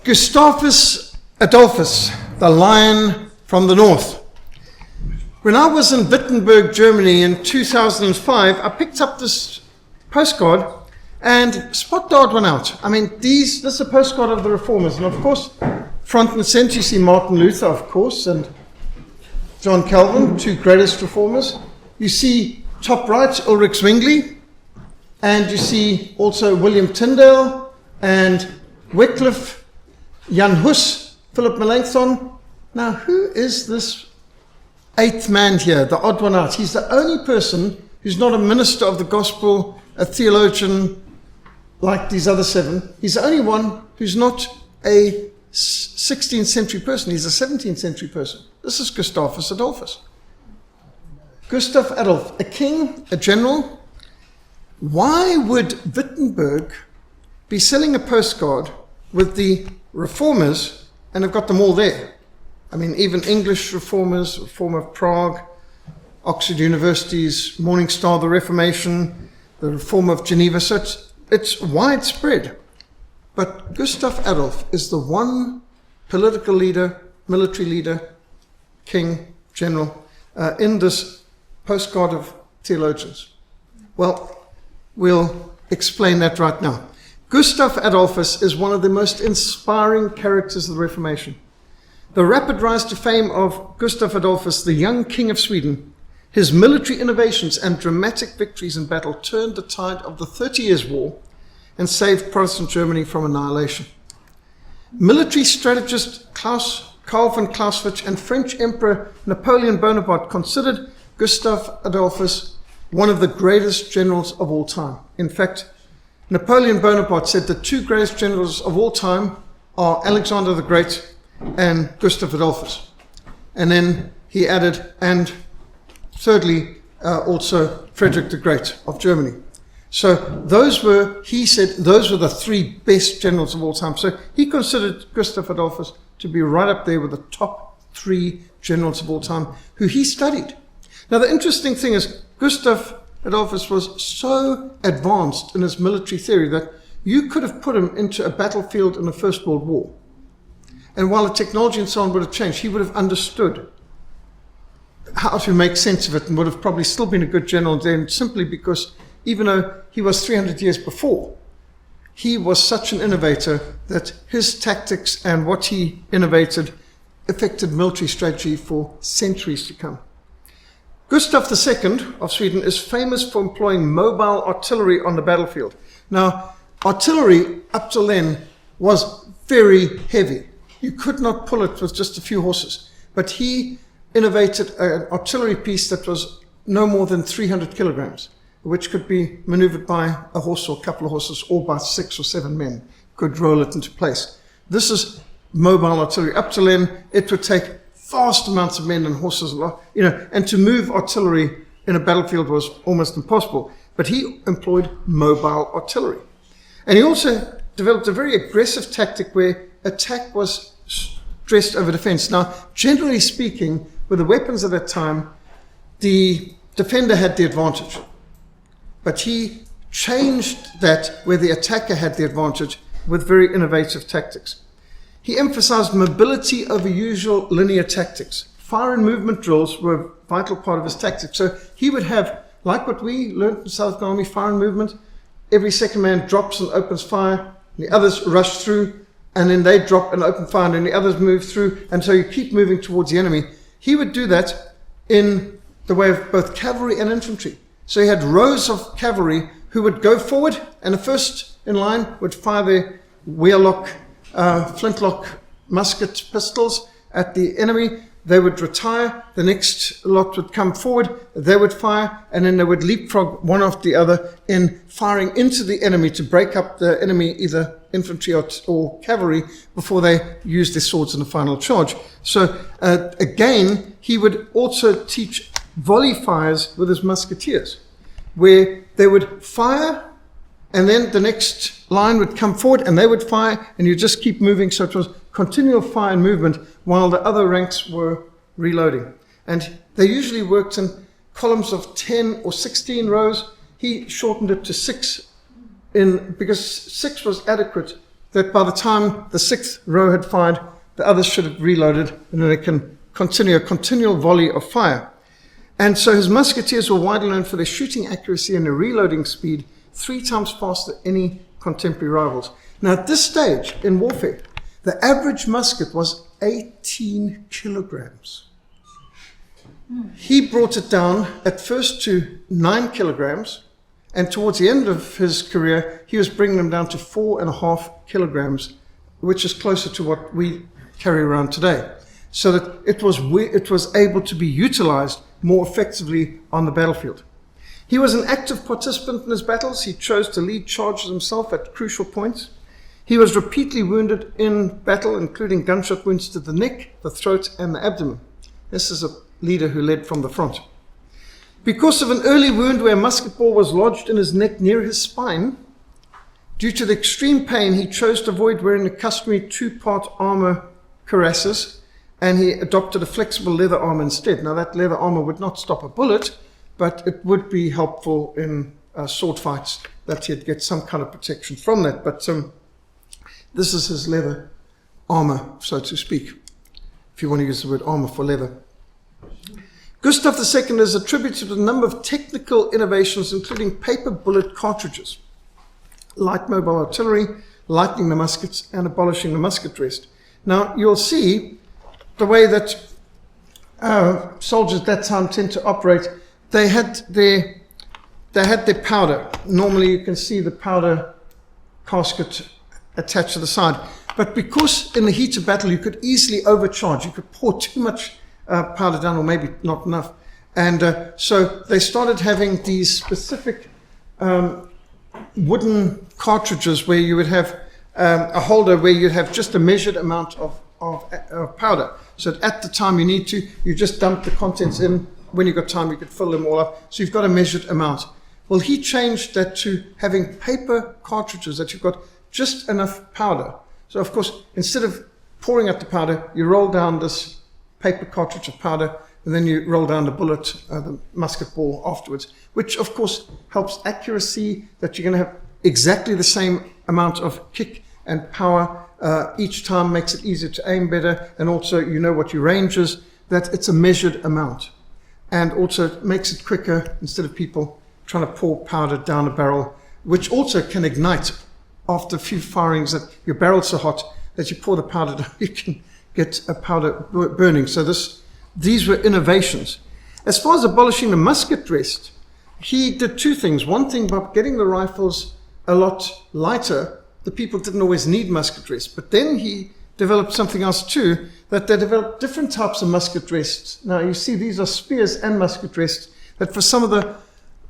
Gustavus Adolphus, the lion from the north. When I was in Wittenberg, Germany in 2005, I picked up this postcard and spot the odd one out. I mean, this is a postcard of the Reformers. And of course, front and center, you see Martin Luther, of course, and John Calvin, two greatest reformers. You see top right, Ulrich Zwingli, and you see also William Tyndale and Wycliffe, Jan Hus, Philip Melanchthon. Now, who is this eighth man here, the odd one out? He's the only person who's not a minister of the gospel, a theologian like these other seven. He's the only one who's not a 16th century person. He's a 17th century person. This is Gustavus Adolphus. Gustav Adolf, a king, a general. Why would Wittenberg be selling a postcard with the reformers, and they've got them all there? I mean, even English reformers, Reform of Prague, Oxford University's Morning Star, the Reformation, the Reform of Geneva. So it's widespread. But Gustav Adolf is the one political leader, military leader, king, general, in this postcard of theologians. Well, we'll explain that right now. Gustav Adolphus is one of the most inspiring characters of the Reformation. The rapid rise to fame of Gustav Adolphus, the young king of Sweden, his military innovations and dramatic victories in battle turned the tide of the 30 Years' War and saved Protestant Germany from annihilation. Military strategist Karl von Clausewitz and French Emperor Napoleon Bonaparte considered Gustav Adolphus one of the greatest generals of all time. In fact, Napoleon Bonaparte said the two greatest generals of all time are Alexander the Great and Gustav Adolphus. And then he added, and thirdly, also Frederick the Great of Germany. So he said, those were the three best generals of all time. So he considered Gustav Adolphus to be right up there with the top three generals of all time, who he studied. Now, the interesting thing is, Gustav Adolphus was so advanced in his military theory that you could have put him into a battlefield in the First World War. And while the technology and so on would have changed, he would have understood how to make sense of it and would have probably still been a good general then, simply because even though he was 300 years before, he was such an innovator that his tactics and what he innovated affected military strategy for centuries to come. Gustav II of Sweden is famous for employing mobile artillery on the battlefield. Now, artillery up till then was very heavy. You could not pull it with just a few horses. But he innovated an artillery piece that was no more than 300 kilograms, which could be maneuvered by a horse or a couple of horses, or by 6 or 7 men could roll it into place. This is mobile artillery. Up till then, it would take vast amounts of men and horses, and to move artillery in a battlefield was almost impossible. But he employed mobile artillery. And he also developed a very aggressive tactic where attack was stressed over defense. Now, generally speaking, with the weapons of that time, the defender had the advantage. But he changed that where the attacker had the advantage with very innovative tactics. He emphasized mobility over usual linear tactics. Fire and movement drills were a vital part of his tactics. So he would have, like what we learned in the South African Army, fire and movement. Every second man drops and opens fire. The others rush through, and then they drop and open fire, and then the others move through. And so you keep moving towards the enemy. He would do that in the way of both cavalry and infantry. So he had rows of cavalry who would go forward, and the first in line would fire their wheellock, flintlock musket pistols at the enemy. They would retire. The next lot would come forward. They would fire, and then they would leapfrog one after the other in firing into the enemy to break up the enemy, either infantry or cavalry, before they used their swords in the final charge. So again, he would also teach volley fires with his musketeers, where they would fire, and then the next line would come forward and they would fire, and you just keep moving. So it was continual fire and movement while the other ranks were reloading. And they usually worked in columns of 10 or 16 rows. He shortened it to 6 because 6 was adequate that by the time the 6th row had fired, the others should have reloaded, and then they can continue a continual volley of fire. And so his musketeers were widely known for their shooting accuracy and their reloading speed 3 times faster than any contemporary rivals. Now at this stage in warfare, the average musket was 18 kilograms. He brought it down at first to 9 kilograms, and towards the end of his career, he was bringing them down to 4.5 kilograms, which is closer to what we carry around today. So that it was able to be utilized more effectively on the battlefield. He was an active participant in his battles. He chose to lead charges himself at crucial points. He was repeatedly wounded in battle, including gunshot wounds to the neck, the throat, and the abdomen. This is a leader who led from the front. Because of an early wound where a musket ball was lodged in his neck near his spine, due to the extreme pain, he chose to avoid wearing the customary 2-part armor cuirasses, and he adopted a flexible leather armor instead. Now that leather armor would not stop a bullet, but it would be helpful in sword fights, that he'd get some kind of protection from that. But this is his leather armor, so to speak, if you want to use the word armor for leather. Gustav II is attributed to a number of technical innovations, including paper bullet cartridges, light mobile artillery, lightening the muskets, and abolishing the musket rest. Now, you'll see the way that soldiers at that time tend to operate. They had their powder. Normally, you can see the powder casket attached to the side. But because in the heat of battle, you could easily overcharge, you could pour too much powder down, or maybe not enough. And so they started having these specific wooden cartridges where you would have a holder where you'd have just a measured amount of powder. So at the time you need to, you just dump the contents in. When you've got time, you could fill them all up. So you've got a measured amount. Well, he changed that to having paper cartridges that you've got just enough powder. So of course, instead of pouring out the powder, you roll down this paper cartridge of powder, and then you roll down the bullet, the musket ball afterwards, which of course helps accuracy, that you're going to have exactly the same amount of kick and power each time, makes it easier to aim better, and also you know what your range is, that it's a measured amount. And also makes it quicker instead of people trying to pour powder down a barrel, which also can ignite after a few firings, that your barrel's so hot that you pour the powder down, you can get a powder burning. So these were innovations. As far as abolishing the musket rest, he did 2 things. One thing, by getting the rifles a lot lighter, the people didn't always need musket rest. But then he developed something else too, that they developed different types of musket rests. Now you see these are spears and musket rests, that for some of the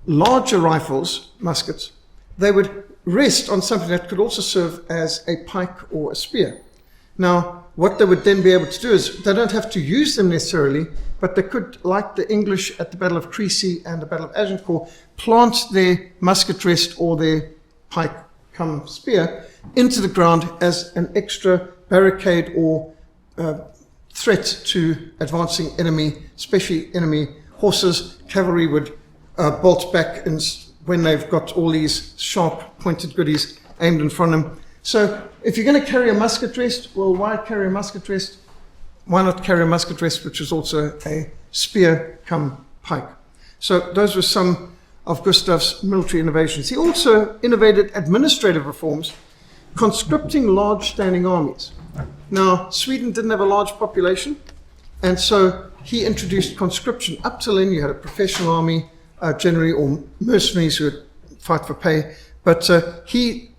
larger rifles, muskets, they would rest on something that could also serve as a pike or a spear. Now, what they would then be able to do is, they don't have to use them necessarily, but they could, like the English at the Battle of Crecy and the Battle of Agincourt, plant their musket rest or their pike come spear into the ground as an extra barricade or threat to advancing enemy, especially enemy horses. Cavalry would bolt back when they've got all these sharp pointed goodies aimed in front of them. So if you're going to carry a musket rest, well, why carry a musket rest? Why not carry a musket rest, which is also a spear come pike? So those were some of Gustav's military innovations. He also innovated administrative reforms, conscripting large standing armies. Now, Sweden didn't have a large population, and so he introduced conscription. Up till then, you had a professional army, generally, or mercenaries who would fight for pay. But he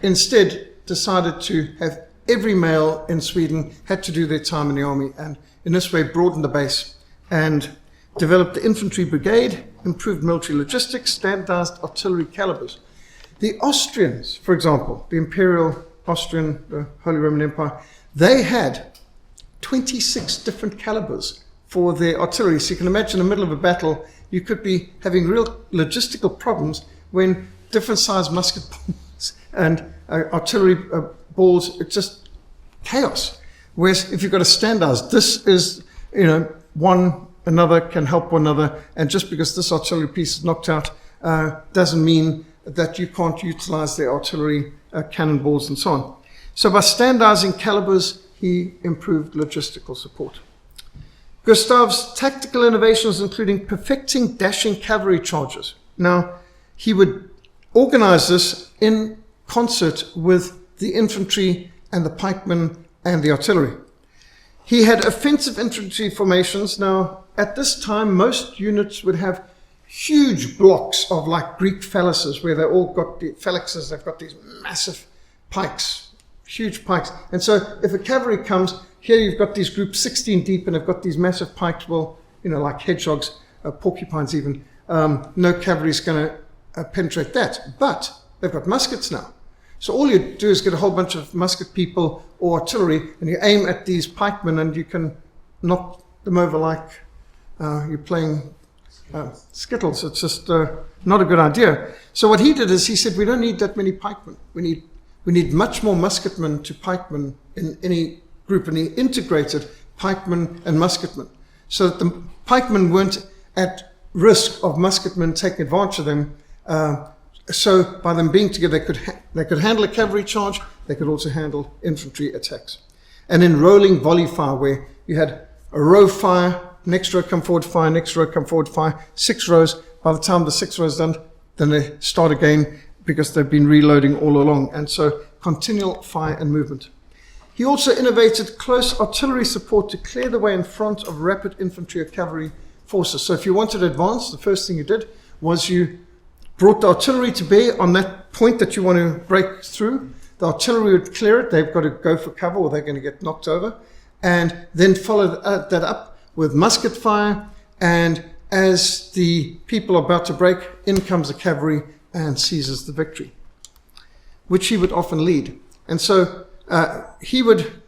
instead decided to have every male in Sweden had to do their time in the army, and in this way broadened the base and developed the infantry brigade, improved military logistics, standardized artillery calibers. The Austrians, for example, the Imperial Austrian, the Holy Roman Empire, they had 26 different calibers for their artillery. So you can imagine in the middle of a battle, you could be having real logistical problems when different sized musket balls and artillery balls, it's just chaos. Whereas if you've got a standardized, this is, one another can help one another, and just because this artillery piece is knocked out doesn't mean that you can't utilize the artillery cannonballs and so on. So by standardizing calibers, he improved logistical support. Gustav's tactical innovations, including perfecting dashing cavalry charges. Now, he would organize this in concert with the infantry and the pikemen and the artillery. He had offensive infantry formations. Now, at this time, most units would have huge blocks of like Greek phalanxes, where they all got the phalanxes, they've got these massive pikes, huge pikes. And so if a cavalry comes, here you've got these groups 16 deep and they've got these massive pikes, well, like hedgehogs, porcupines even. No cavalry's going to penetrate that. But they've got muskets now. So all you do is get a whole bunch of musket people or artillery, and you aim at these pikemen, and you can knock them over like you're playing skittles. It's just not a good idea. So what he did is he said, we don't need that many pikemen. We need much more musketmen to pikemen in any group, and he integrated pikemen and musketmen so that the pikemen weren't at risk of musketmen taking advantage of them. So by them being together, they could handle a cavalry charge, they could also handle infantry attacks. And in rolling volley fire, where you had a row fire, next row come forward fire, next row come forward fire, 6 rows. By the time the 6 rows done, then they start again because they've been reloading all along. And so continual fire and movement. He also innovated close artillery support to clear the way in front of rapid infantry or cavalry forces. So if you wanted to advance, the first thing you did was you brought the artillery to bear on that point that you want to break through. The artillery would clear it. They've got to go for cover or they're going to get knocked over. And then follow that up with musket fire. And as the people are about to break, in comes the cavalry and seizes the victory, which he would often lead. And so he would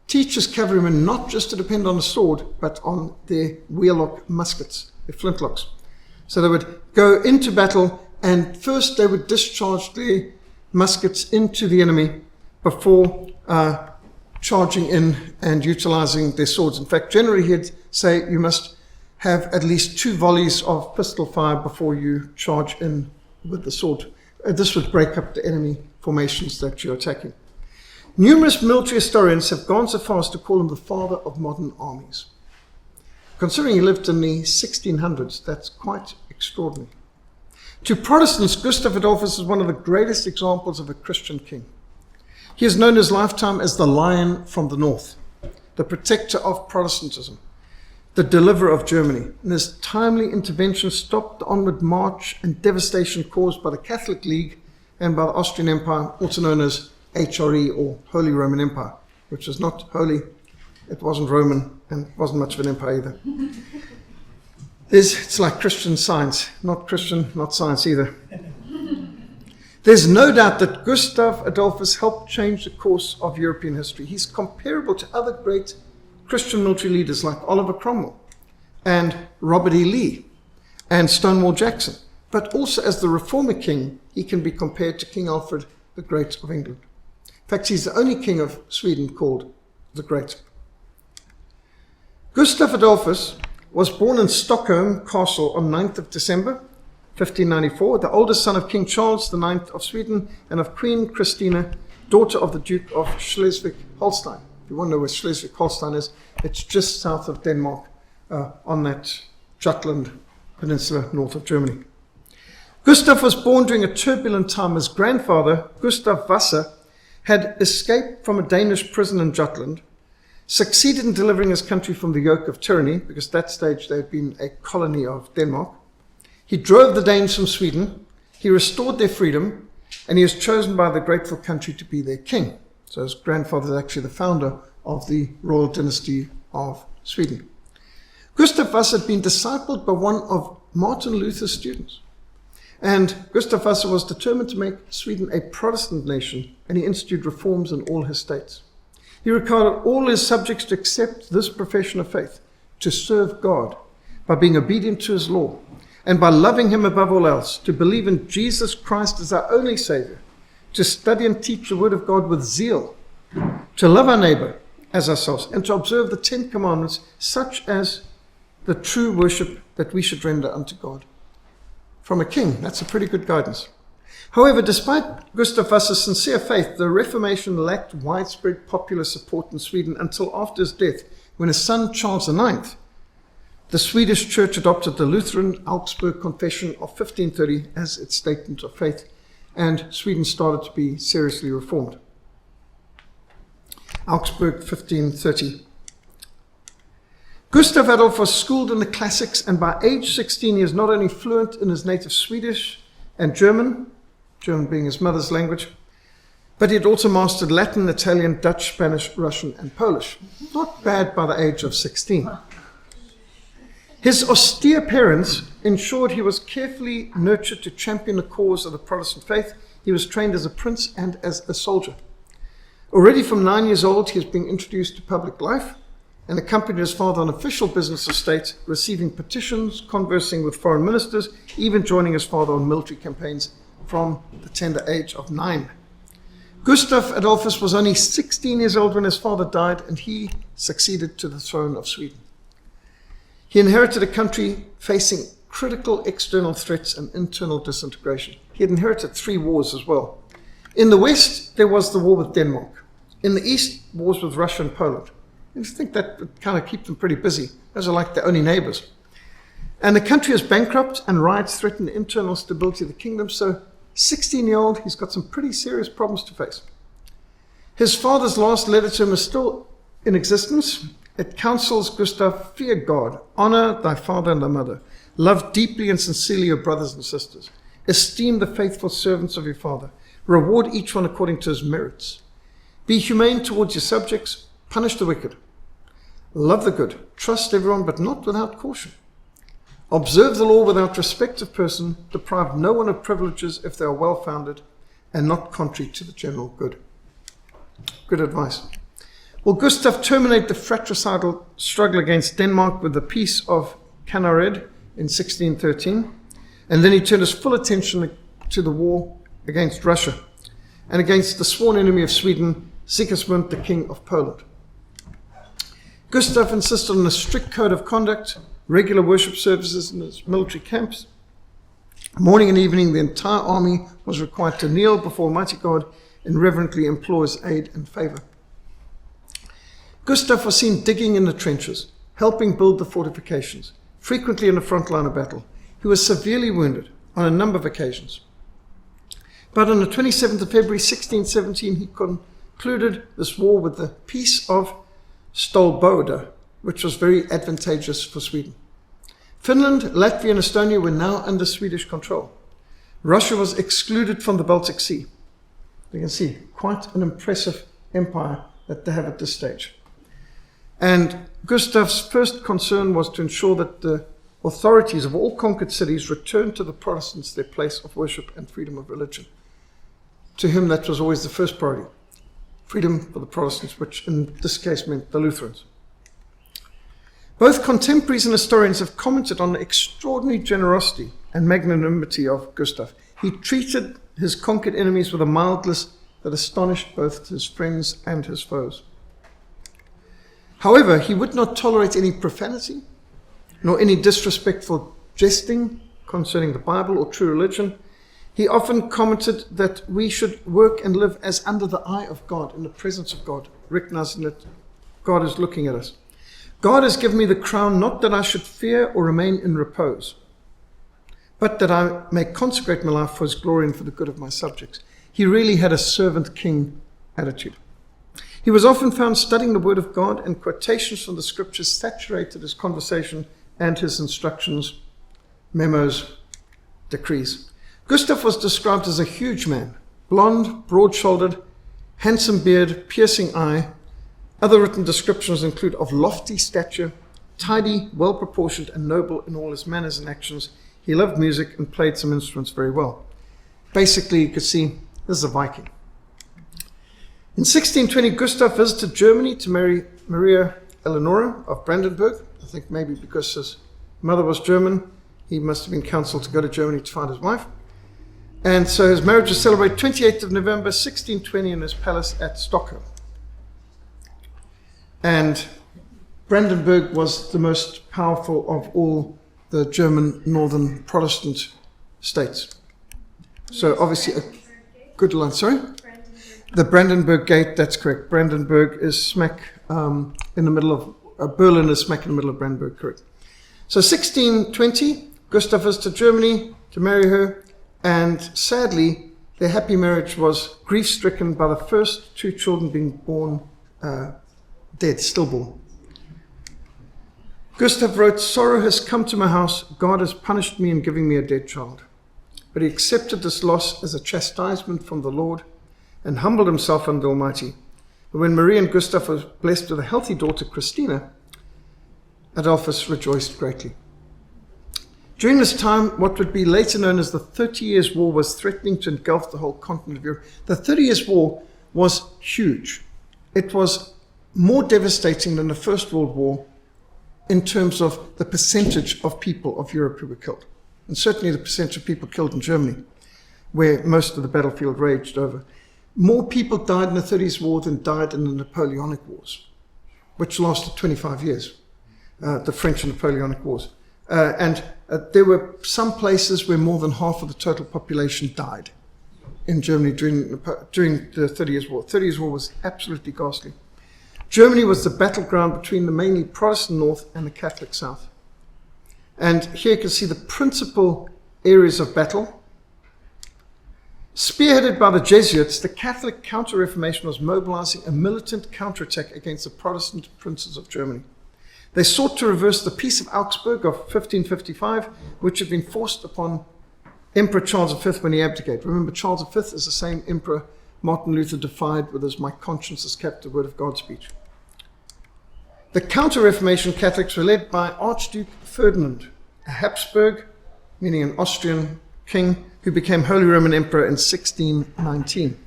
teach his cavalrymen not just to depend on the sword, but on their wheellock muskets, their flintlocks. So they would go into battle, and first they would discharge their muskets into the enemy before charging in and utilizing their swords. In fact, generally he'd say you must have at least 2 volleys of pistol fire before you charge in with the sword. This would break up the enemy formations that you're attacking. Numerous military historians have gone so far as to call him the father of modern armies. Considering he lived in the 1600s, that's quite extraordinary. To Protestants, Gustav Adolphus is one of the greatest examples of a Christian king. He is known in his lifetime as the Lion from the North, the protector of Protestantism, the deliverer of Germany. And his timely intervention stopped the onward march and devastation caused by the Catholic League and by the Austrian Empire, also known as HRE, or Holy Roman Empire, which was not holy, it wasn't Roman, and wasn't much of an empire either. It's like Christian Science, not Christian, not science either. There's no doubt that Gustav Adolphus helped change the course of European history. He's comparable to other great Christian military leaders like Oliver Cromwell and Robert E. Lee and Stonewall Jackson. But also as the Reformer king, he can be compared to King Alfred the Great of England. In fact, he's the only king of Sweden called the Great. Gustav Adolphus was born in Stockholm Castle on 9th of December, 1594, the oldest son of King Charles IX of Sweden and of Queen Christina, daughter of the Duke of Schleswig-Holstein. If you want to know where Schleswig-Holstein is, it's just south of Denmark, on that Jutland Peninsula north of Germany. Gustav was born during a turbulent time. His grandfather, Gustav Vasa, had escaped from a Danish prison in Jutland, succeeded in delivering his country from the yoke of tyranny, because at that stage they had been a colony of Denmark. He drove the Danes from Sweden, he restored their freedom, and he was chosen by the grateful country to be their king. So his grandfather is actually the founder of the royal dynasty of Sweden. Gustav Vasa had been discipled by one of Martin Luther's students. And Gustav Vasa was determined to make Sweden a Protestant nation, and he instituted reforms in all his states. He required all his subjects to accept this profession of faith, to serve God by being obedient to his law, and by loving him above all else, to believe in Jesus Christ as our only Savior, to study and teach the Word of God with zeal, to love our neighbor as ourselves, and to observe the 10 Commandments, such as the true worship that we should render unto God. From a king, that's a pretty good guidance. However, despite Gustavus' sincere faith, the Reformation lacked widespread popular support in Sweden until after his death, when his son Charles IX, the Swedish church adopted the Lutheran Augsburg Confession of 1530 as its statement of faith, and Sweden started to be seriously reformed. Augsburg 1530. Gustav Adolphus was schooled in the classics, and by age 16 he is not only fluent in his native Swedish and German being his mother's language, but he had also mastered Latin, Italian, Dutch, Spanish, Russian, and Polish. Not bad by the age of 16. His austere parents ensured he was carefully nurtured to champion the cause of the Protestant faith. He was trained as a prince and as a soldier. Already from 9 years old, he was being introduced to public life and accompanied his father on official business of state, receiving petitions, conversing with foreign ministers, even joining his father on military campaigns from the tender age of 9. Gustav Adolphus was only 16 years old when his father died, and he succeeded to the throne of Sweden. He inherited a country facing critical external threats and internal disintegration. He had inherited 3 wars as well. In the west, there was the war with Denmark. In the east, wars with Russia and Poland. I just think that would kind of keep them pretty busy. Those are like their only neighbors. And the country is bankrupt, and riots threaten the internal stability of the kingdom. So 16-year-old, he's got some pretty serious problems to face. His father's last letter to him is still in existence. It counsels Gustav, fear God, honor thy father and thy mother, love deeply and sincerely your brothers and sisters, esteem the faithful servants of your father, reward each one according to his merits. Be humane towards your subjects, punish the wicked, love the good, trust everyone but not without caution. Observe the law without respect of person, deprive no one of privileges if they are well-founded and not contrary to the general good. Good advice. Well, Gustav terminated the fratricidal struggle against Denmark with the Peace of Cannared in 1613, and then he turned his full attention to the war against Russia and against the sworn enemy of Sweden, Sigismund, the King of Poland. Gustav insisted on a strict code of conduct, regular worship services in his military camps. Morning and evening, the entire army was required to kneel before Almighty God and reverently implore his aid and favor. Gustav was seen digging in the trenches, helping build the fortifications, frequently in the front line of battle. He was severely wounded on a number of occasions. But on the 27th of February 1617, he concluded this war with the Peace of Stolboda, which was very advantageous for Sweden. Finland, Latvia, and Estonia were now under Swedish control. Russia was excluded from the Baltic Sea. You can see quite an impressive empire that they have at this stage. And Gustav's first concern was to ensure that the authorities of all conquered cities returned to the Protestants their place of worship and freedom of religion. To him, that was always the first priority. Freedom for the Protestants, which in this case meant the Lutherans. Both contemporaries and historians have commented on the extraordinary generosity and magnanimity of Gustav. He treated his conquered enemies with a mildness that astonished both his friends and his foes. However, he would not tolerate any profanity, nor any disrespectful jesting concerning the Bible or true religion. He often commented that we should work and live as under the eye of God, in the presence of God, recognizing that God is looking at us. God has given me the crown, not that I should fear or remain in repose, but that I may consecrate my life for his glory and for the good of my subjects. He really had a servant king attitude. He was often found studying the word of God, and quotations from the scriptures saturated his conversation and his instructions, memos, decrees. Gustav was described as a huge man, blonde, broad-shouldered, handsome beard, piercing eye. Other written descriptions include of lofty stature, tidy, well-proportioned, and noble in all his manners and actions. He loved music and played some instruments very well. Basically, you could see this is a Viking. In 1620, Gustav visited Germany to marry Maria Eleonora of Brandenburg. I think maybe because his mother was German, he must have been counseled to go to Germany to find his wife. And so his marriage was celebrated 28th of November 1620 in his palace at Stockholm. And Brandenburg was the most powerful of all the German northern Protestant states. So obviously a good line. Sorry? The Brandenburg Gate, that's correct. Brandenburg is smack in the middle of, Berlin is smack in the middle of Brandenburg, correct. So 1620, Gustav visited Germany to marry her, and sadly, their happy marriage was grief-stricken by the first 2 children being born dead, stillborn. Gustav wrote, "Sorrow has come to my house. God has punished me in giving me a dead child." But he accepted this loss as a chastisement from the Lord and humbled himself under the Almighty. But when Marie and Gustav were blessed with a healthy daughter, Christina, Adolphus rejoiced greatly. During this time, what would be later known as the 30 Years' War was threatening to engulf the whole continent of Europe. The 30 Years' War was huge. It was more devastating than the First World War in terms of the percentage of people of Europe who were killed. And certainly the percentage of people killed in Germany, where most of the battlefield raged over. More people died in the 30s War than died in the Napoleonic Wars, which lasted 25 years, the French and Napoleonic Wars. And there were some places where more than half of the total population died in Germany during the 30 Years' War. 30 Years' War was absolutely ghastly. Germany was the battleground between the mainly Protestant North and the Catholic South. And here you can see the principal areas of battle. Spearheaded by the Jesuits, the Catholic Counter-Reformation was mobilizing a militant counterattack against the Protestant princes of Germany. They sought to reverse the Peace of Augsburg of 1555, which had been forced upon Emperor Charles V when he abdicated. Remember, Charles V is the same emperor Martin Luther defied with his "My conscience has kept the word of God" speech. The Counter-Reformation Catholics were led by Archduke Ferdinand, a Habsburg, meaning an Austrian king, who became Holy Roman Emperor in 1619,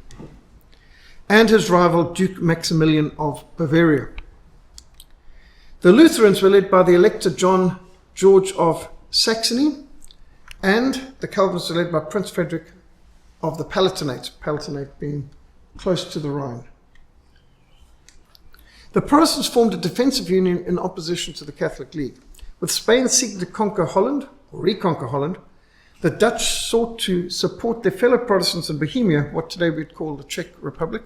and his rival Duke Maximilian of Bavaria. The Lutherans were led by the Elector John George of Saxony, and the Calvinists were led by Prince Frederick of the Palatinate, Palatinate being close to the Rhine. The Protestants formed a defensive union in opposition to the Catholic League. With Spain seeking to conquer Holland, or reconquer Holland, the Dutch sought to support their fellow Protestants in Bohemia, what today we'd call the Czech Republic,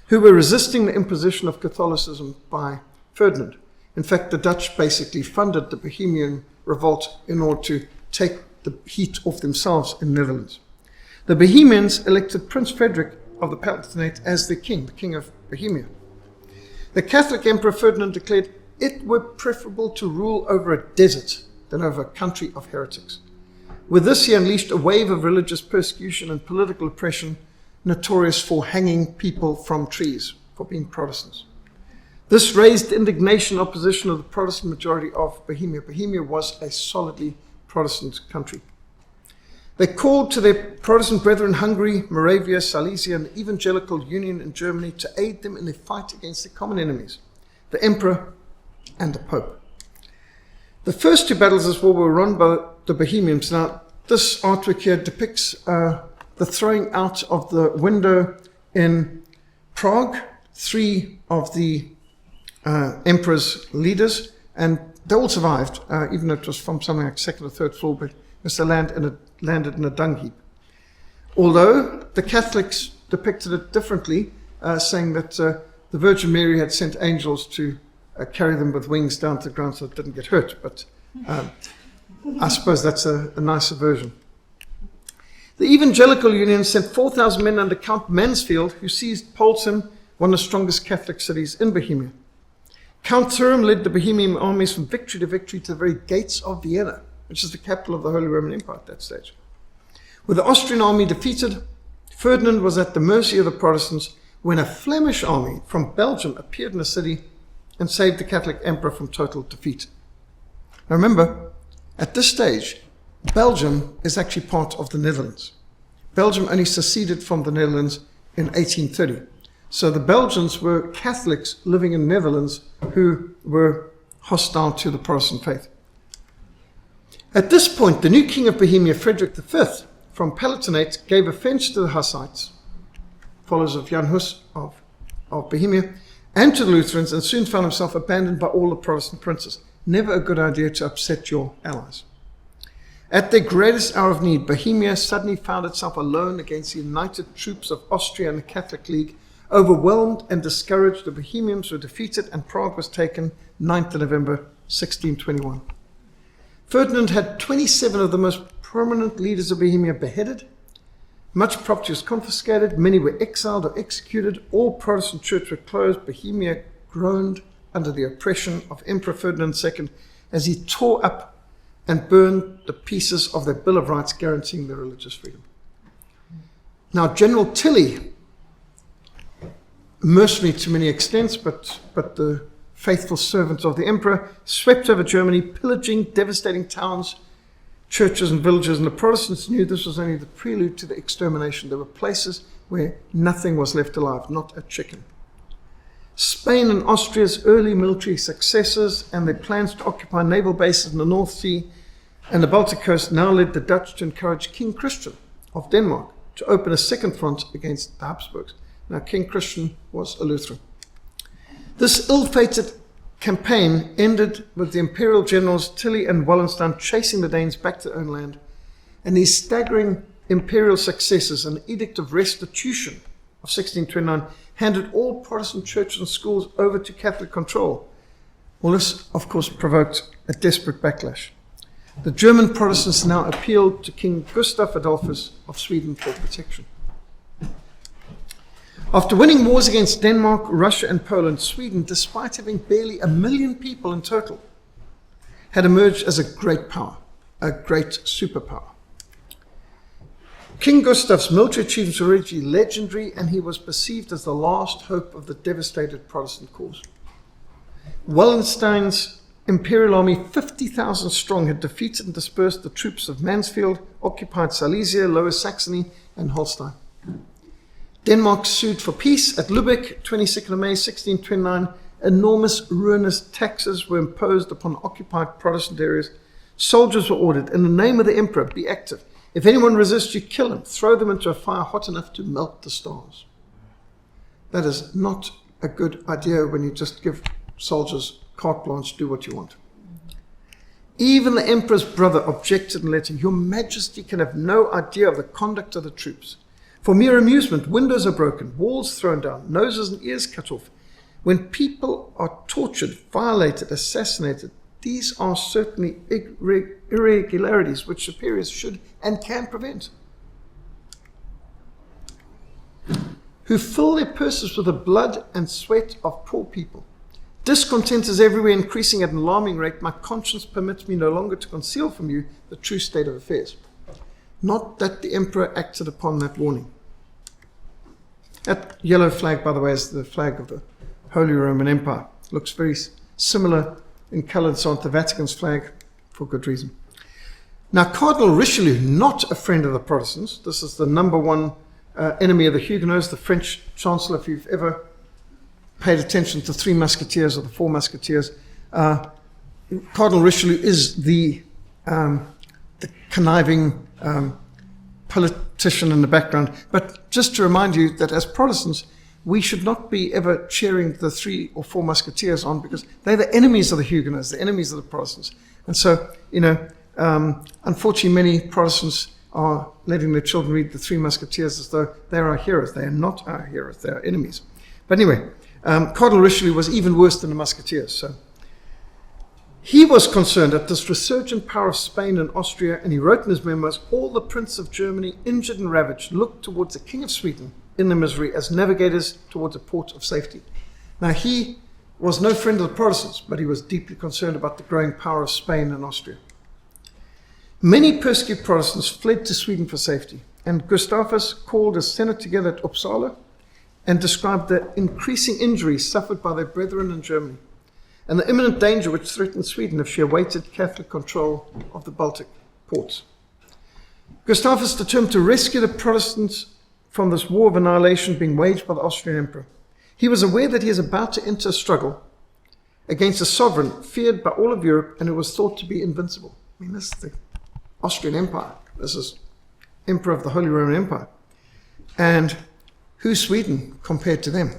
who were resisting the imposition of Catholicism by Ferdinand. In fact, the Dutch basically funded the Bohemian revolt in order to take the heat off themselves in the Netherlands. The Bohemians elected Prince Frederick of the Palatinate as their king, the king of Bohemia. The Catholic Emperor Ferdinand declared it were preferable to rule over a desert than over a country of heretics. With this, he unleashed a wave of religious persecution and political oppression, notorious for hanging people from trees for being Protestants. This raised indignation and opposition of the Protestant majority of Bohemia. Bohemia was a solidly Protestant country. They called to their Protestant brethren in Hungary, Moravia, Silesia, and the Evangelical Union in Germany to aid them in their fight against their common enemies, the Emperor and the Pope. The first 2 battles of this war were run by the Bohemians. Now, this artwork here depicts the throwing out of the window in Prague, 3 of the Emperor's leaders, and they all survived, even though it was from something like 2nd or 3rd floor, but Mr. landed in a dung heap. Although the Catholics depicted it differently, saying that the Virgin Mary had sent angels to carry them with wings down to the ground so it didn't get hurt. But I suppose that's a nicer version. The Evangelical Union sent 4,000 men under Count Mansfield, who seized Posen, one of the strongest Catholic cities in Bohemia. Count Thurm led the Bohemian armies from victory to victory to the very gates of Vienna, which is the capital of the Holy Roman Empire at that stage. With the Austrian army defeated, Ferdinand was at the mercy of the Protestants when a Flemish army from Belgium appeared in the city and saved the Catholic emperor from total defeat. Now remember, at this stage, Belgium is actually part of the Netherlands. Belgium only seceded from the Netherlands in 1830. So the Belgians were Catholics living in the Netherlands who were hostile to the Protestant faith. At this point, the new king of Bohemia, Frederick V, from Palatinate, gave offense to the Hussites, followers of Jan Hus of Bohemia, and to the Lutherans, and soon found himself abandoned by all the Protestant princes. Never a good idea to upset your allies. At their greatest hour of need, Bohemia suddenly found itself alone against the united troops of Austria and the Catholic League. Overwhelmed and discouraged, the Bohemians were defeated and Prague was taken 9th of November 1621. Ferdinand had 27 of the most prominent leaders of Bohemia beheaded. Much property was confiscated. Many were exiled or executed. All Protestant churches were closed. Bohemia groaned under the oppression of Emperor Ferdinand II as he tore up and burned the pieces of their Bill of Rights guaranteeing their religious freedom. Now, General Tilly, mercenary to many extents, but the faithful servant of the emperor, swept over Germany, pillaging, devastating towns, churches and villages, and the Protestants knew this was only the prelude to the extermination. There were places where nothing was left alive, not a chicken. Spain and Austria's early military successes and their plans to occupy naval bases in the North Sea and the Baltic coast now led the Dutch to encourage King Christian of Denmark to open a second front against the Habsburgs. Now, King Christian was a Lutheran. This ill-fated campaign ended with the imperial generals Tilly and Wallenstein chasing the Danes back to their own land, and these staggering imperial successes and the Edict of Restitution of 1629 handed all Protestant churches and schools over to Catholic control. Well, this, of course, provoked a desperate backlash. The German Protestants now appealed to King Gustav Adolphus of Sweden for protection. After winning wars against Denmark, Russia, and Poland, Sweden, despite having barely 1 million people in total, had emerged as a great power, a great superpower. King Gustav's military achievements were already legendary, and he was perceived as the last hope of the devastated Protestant cause. Wallenstein's imperial army, 50,000 strong, had defeated and dispersed the troops of Mansfeld, occupied Silesia, Lower Saxony, and Holstein. Denmark sued for peace at Lübeck, 22nd of May 1629. Enormous ruinous taxes were imposed upon occupied Protestant areas. Soldiers were ordered, in the name of the emperor, be active. If anyone resists you, kill them. Throw them into a fire hot enough to melt the stars. That is not a good idea when you just give soldiers carte blanche, do what you want. Even the emperor's brother objected and let him, Your Majesty can have no idea of the conduct of the troops. For mere amusement, windows are broken, walls thrown down, noses and ears cut off. When people are tortured, violated, assassinated, these are certainly irregularities which superiors should and can prevent. Who fill their purses with the blood and sweat of poor people. Discontent is everywhere increasing at an alarming rate. My conscience permits me no longer to conceal from you the true state of affairs. Not that the emperor acted upon that warning. That yellow flag, by the way, is the flag of the Holy Roman Empire. Looks very similar in colour and so on to the Vatican's flag, for good reason. Now, Cardinal Richelieu, not a friend of the Protestants, this is the number one enemy of the Huguenots, the French Chancellor, if you've ever paid attention to Three Musketeers or the Four Musketeers, Cardinal Richelieu is the conniving politician in the background. But just to remind you that as Protestants, we should not be ever cheering the Three or Four Musketeers on, because they're the enemies of the Huguenots, the enemies of the Protestants. And so, unfortunately, many Protestants are letting their children read the Three Musketeers as though they're our heroes. They are not our heroes, they are enemies. But anyway, Cardinal Richelieu was even worse than the Musketeers. So he was concerned at this resurgent power of Spain and Austria, and he wrote in his memoirs, all the princes of Germany, injured and ravaged, looked towards the King of Sweden in their misery as navigators towards a port of safety. Now, he was no friend of the Protestants, but he was deeply concerned about the growing power of Spain and Austria. Many persecuted Protestants fled to Sweden for safety, and Gustavus called a senate together at Uppsala and described the increasing injuries suffered by their brethren in Germany and the imminent danger which threatened Sweden if she awaited Catholic control of the Baltic ports. Gustavus determined to rescue the Protestants from this war of annihilation being waged by the Austrian emperor. He was aware that he is about to enter a struggle against a sovereign feared by all of Europe and who was thought to be invincible. I mean, this is the Austrian Empire. This is Emperor of the Holy Roman Empire. And who's Sweden compared to them?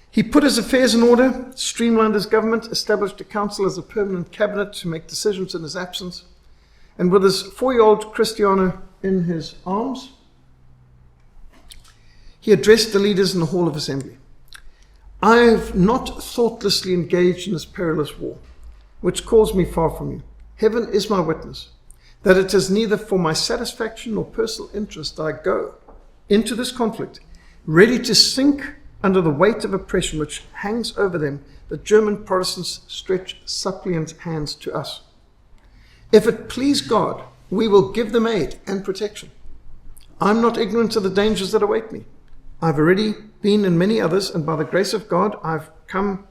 He put his affairs in order, streamlined his government, established a council as a permanent cabinet to make decisions in his absence, and with his 4-year-old Christiana in his arms, he addressed the leaders in the Hall of Assembly. I have not thoughtlessly engaged in this perilous war, which calls me far from you. Heaven is my witness, that it is neither for my satisfaction nor personal interest that I go into this conflict, ready to sink under the weight of oppression which hangs over them. The German Protestants stretch suppliant hands to us. If it please God, we will give them aid and protection. I'm not ignorant of the dangers that await me. I've already been in many others, and by the grace of God, I've come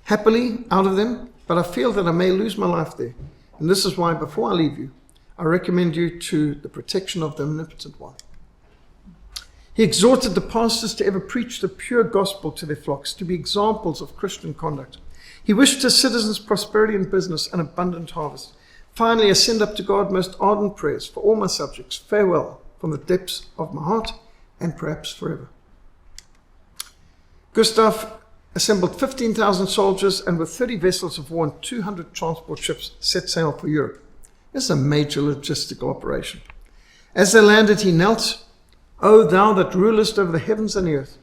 happily out of them, but I feel that I may lose my life there. And this is why, before I leave you, I recommend you to the protection of the Omnipotent One. He exhorted the pastors to ever preach the pure gospel to their flocks, to be examples of Christian conduct. He wished his citizens prosperity in business and abundant harvest. Finally, I send up to God most ardent prayers for all my subjects. Farewell from the depths of my heart, and perhaps forever. Gustav assembled 15,000 soldiers and with 30 vessels of war and 200 transport ships set sail for Europe. This is a major logistical operation. As they landed, he knelt, O thou that rulest over the heavens and the earth,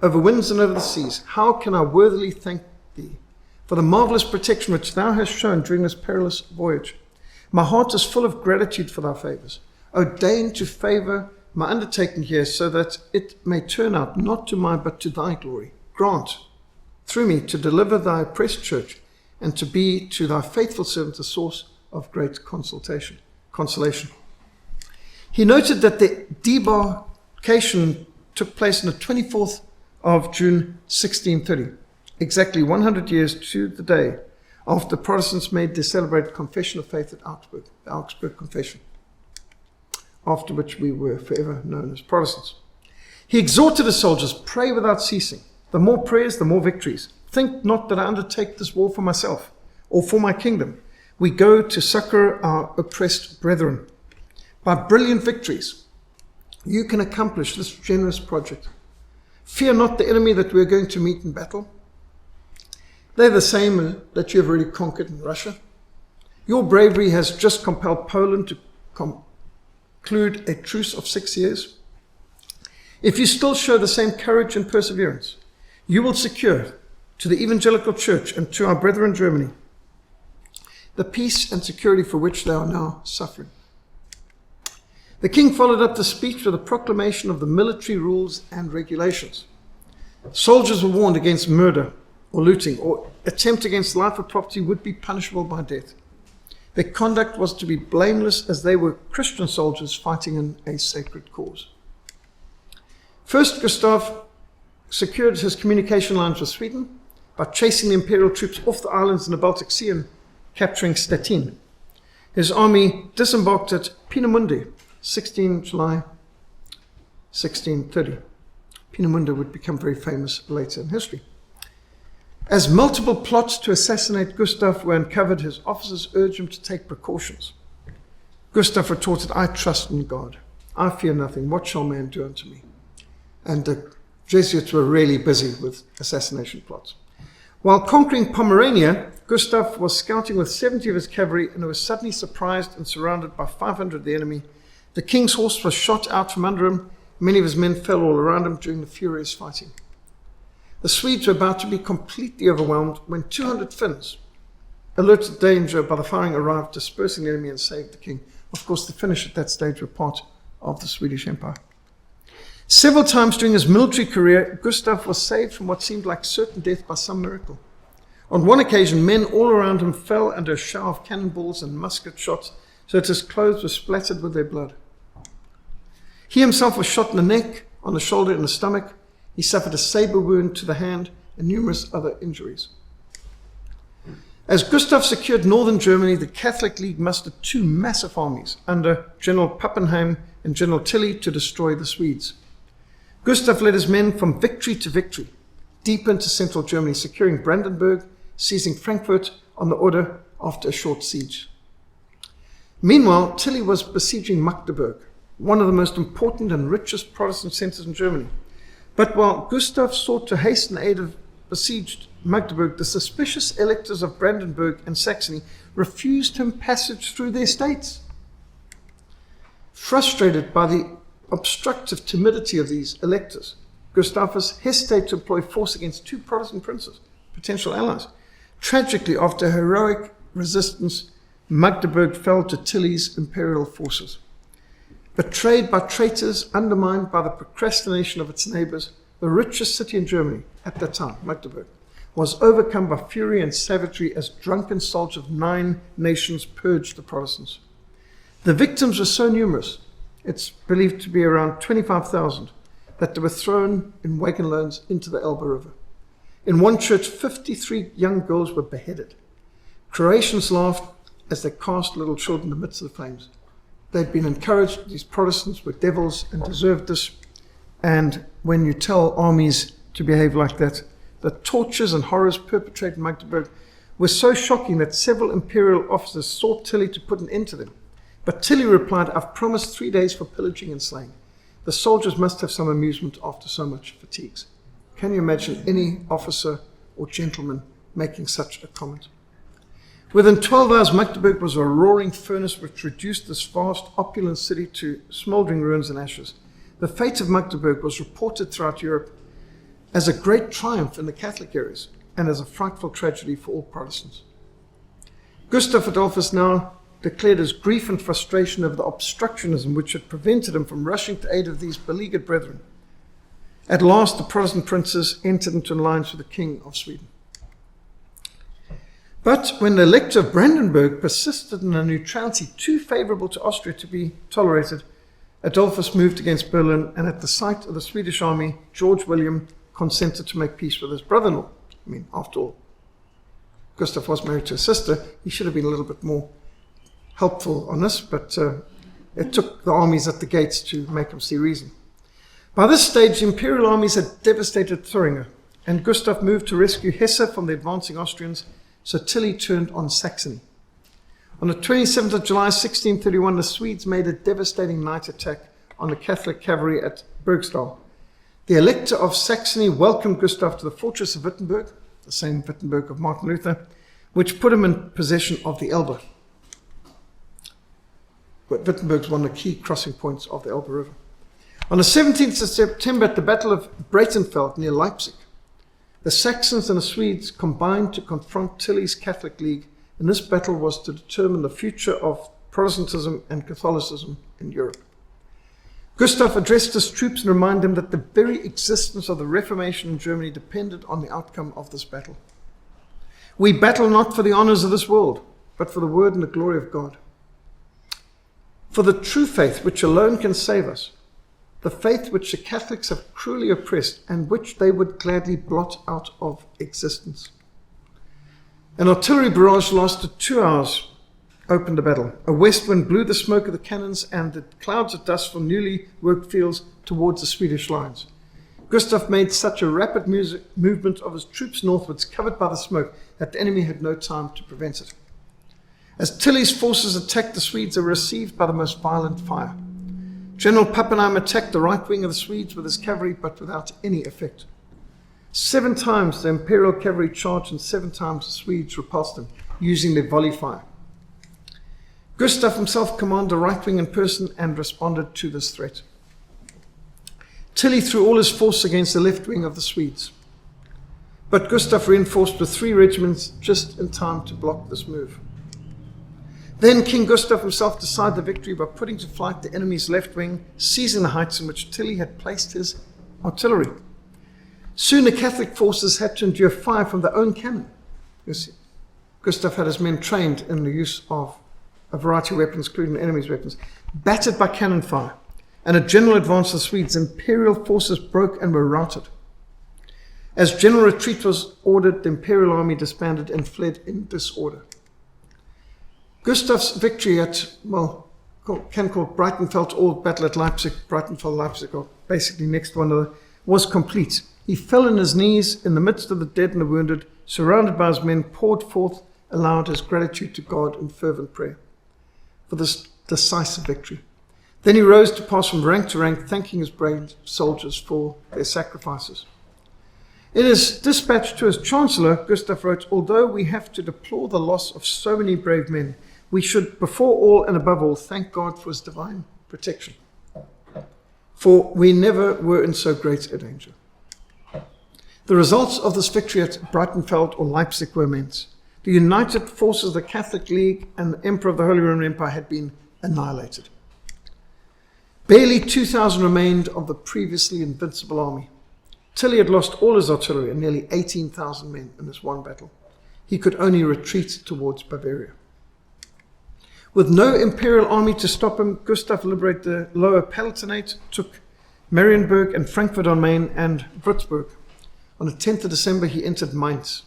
over winds and over the seas, how can I worthily thank thee for the marvelous protection which thou hast shown during this perilous voyage? My heart is full of gratitude for thy favors. O deign to favor my undertaking here, so that it may turn out not to my but to thy glory. Grant through me to deliver thy oppressed church, and to be to thy faithful servant a source of great consolation. He noted that the debarkation took place on the 24th of June 1630, exactly 100 years to the day after the Protestants made their celebrated confession of faith at Augsburg, the Augsburg Confession, after which we were forever known as Protestants. He exhorted his soldiers, pray without ceasing. The more prayers, the more victories. Think not that I undertake this war for myself or for my kingdom. We go to succor our oppressed brethren. By brilliant victories, you can accomplish this generous project. Fear not the enemy that we're going to meet in battle. They're the same that you have already conquered in Russia. Your bravery has just compelled Poland to conclude a truce of 6 years. If you still show the same courage and perseverance, you will secure to the evangelical church and to our brethren in Germany the peace and security for which they are now suffering. The king followed up the speech with a proclamation of the military rules and regulations. Soldiers were warned against murder or looting or attempt against life or property would be punishable by death. Their conduct was to be blameless, as they were Christian soldiers fighting in a sacred cause. First, Gustav secured his communication lines with Sweden by chasing the imperial troops off the islands in the Baltic Sea and capturing Stettin. His army disembarked at Peenemünde, 16 July 1630. Peenemünde would become very famous later in history. As multiple plots to assassinate Gustav were uncovered, his officers urged him to take precautions. Gustav retorted, I trust in God. I fear nothing. What shall man do unto me? And the Jesuits were really busy with assassination plots. While conquering Pomerania, Gustav was scouting with 70 of his cavalry and was suddenly surprised and surrounded by 500 of the enemy. The king's horse was shot out from under him. Many of his men fell all around him during the furious fighting. The Swedes were about to be completely overwhelmed when 200 Finns, alerted danger by the firing, arrived, dispersing the enemy and saved the king. Of course, the Finnish at that stage were part of the Swedish Empire. Several times during his military career, Gustav was saved from what seemed like certain death by some miracle. On one occasion, men all around him fell under a shower of cannonballs and musket shots, so that his clothes were splattered with their blood. He himself was shot in the neck, on the shoulder, and the stomach. He suffered a saber wound to the hand and numerous other injuries. As Gustav secured northern Germany, the Catholic League mustered two massive armies under General Pappenheim and General Tilly to destroy the Swedes. Gustav led his men from victory to victory, deep into central Germany, securing Brandenburg, seizing Frankfurt on the Oder after a short siege. Meanwhile, Tilly was besieging Magdeburg, one of the most important and richest Protestant centers in Germany. But while Gustav sought to hasten the aid of besieged Magdeburg, the suspicious electors of Brandenburg and Saxony refused him passage through their states. Frustrated by the obstructive timidity of these electors, Gustavus hesitated to employ force against two Protestant princes, potential allies. Tragically, after heroic resistance, Magdeburg fell to Tilly's imperial forces. Betrayed by traitors, undermined by the procrastination of its neighbors, the richest city in Germany at that time, Magdeburg, was overcome by fury and savagery as drunken soldiers of 9 nations purged the Protestants. The victims were so numerous, it's believed to be around 25,000, that they were thrown in wagon loads into the Elbe River. In one church, 53 young girls were beheaded. Croatians laughed as they cast little children in the midst of the flames. They'd been encouraged, these Protestants were devils and deserved this. And when you tell armies to behave like that, the tortures and horrors perpetrated in Magdeburg were so shocking that several imperial officers sought Tilly to put an end to them. But Tilly replied, "I've promised 3 days for pillaging and slaying. The soldiers must have some amusement after so much fatigues." Can you imagine any officer or gentleman making such a comment? Within 12 hours, Magdeburg was a roaring furnace which reduced this vast, opulent city to smouldering ruins and ashes. The fate of Magdeburg was reported throughout Europe as a great triumph in the Catholic areas and as a frightful tragedy for all Protestants. Gustav Adolphus now declared his grief and frustration over the obstructionism which had prevented him from rushing to aid of these beleaguered brethren. At last, the Protestant princes entered into an alliance with the King of Sweden. But when the Elector of Brandenburg persisted in a neutrality too favorable to Austria to be tolerated, Adolphus moved against Berlin, and at the sight of the Swedish army, George William consented to make peace with his brother-in-law. I mean, after all, Gustav was married to a sister. He should have been a little bit more helpful on this, but it took the armies at the gates to make him see reason. By this stage, the imperial armies had devastated Thuringia, and Gustav moved to rescue Hesse from the advancing Austrians, so Tilly turned on Saxony. On the 27th of July 1631, the Swedes made a devastating night attack on the Catholic cavalry at Bergstall. The Elector of Saxony welcomed Gustav to the fortress of Wittenberg, the same Wittenberg of Martin Luther, which put him in possession of the Elbe. But Wittenberg is one of the key crossing points of the Elbe River. On the 17th of September, at the Battle of Breitenfeld near Leipzig, the Saxons and the Swedes combined to confront Tilly's Catholic League, and this battle was to determine the future of Protestantism and Catholicism in Europe. Gustav addressed his troops and reminded them that the very existence of the Reformation in Germany depended on the outcome of this battle. "We battle not for the honors of this world, but for the word and the glory of God. For the true faith which alone can save us, the faith which the Catholics have cruelly oppressed and which they would gladly blot out of existence." An artillery barrage lasted 2 hours, opened the battle. A west wind blew the smoke of the cannons and the clouds of dust from newly worked fields towards the Swedish lines. Gustav made such a rapid movement of his troops northwards, covered by the smoke, that the enemy had no time to prevent it. As Tilly's forces attacked the Swedes, they were received by the most violent fire. General Pappenheim attacked the right wing of the Swedes with his cavalry, but without any effect. 7 times the imperial cavalry charged, and 7 times the Swedes repulsed them, using their volley fire. Gustav himself commanded the right wing in person and responded to this threat. Tilly threw all his force against the left wing of the Swedes, but Gustav reinforced with 3 regiments just in time to block this move. Then King Gustav himself decided the victory by putting to flight the enemy's left wing, seizing the heights in which Tilly had placed his artillery. Soon the Catholic forces had to endure fire from their own cannon. You see, Gustav had his men trained in the use of a variety of weapons, including the enemy's weapons. Battered by cannon fire and a general advance of the Swedes, imperial forces broke and were routed. As general retreat was ordered, the imperial army disbanded and fled in disorder. Gustav's victory at, can call Breitenfeld or battle at Leipzig, Breitenfeld, Leipzig, are basically next to one another, was complete. He fell on his knees in the midst of the dead and the wounded, surrounded by his men, poured forth aloud his gratitude to God in fervent prayer for this decisive victory. Then he rose to pass from rank to rank, thanking his brave soldiers for their sacrifices. In his dispatch to his chancellor, Gustav wrote, "Although we have to deplore the loss of so many brave men, we should, before all and above all, thank God for his divine protection. For we never were in so great a danger." The results of this victory at Breitenfeld or Leipzig were immense. The united forces of the Catholic League and the Emperor of the Holy Roman Empire had been annihilated. Barely 2,000 remained of the previously invincible army. Tilly had lost all his artillery and nearly 18,000 men in this one battle. He could only retreat towards Bavaria. With no imperial army to stop him, Gustav liberated the Lower Palatinate, took Marienburg and Frankfurt on Main and Würzburg. On the 10th of December, he entered Mainz.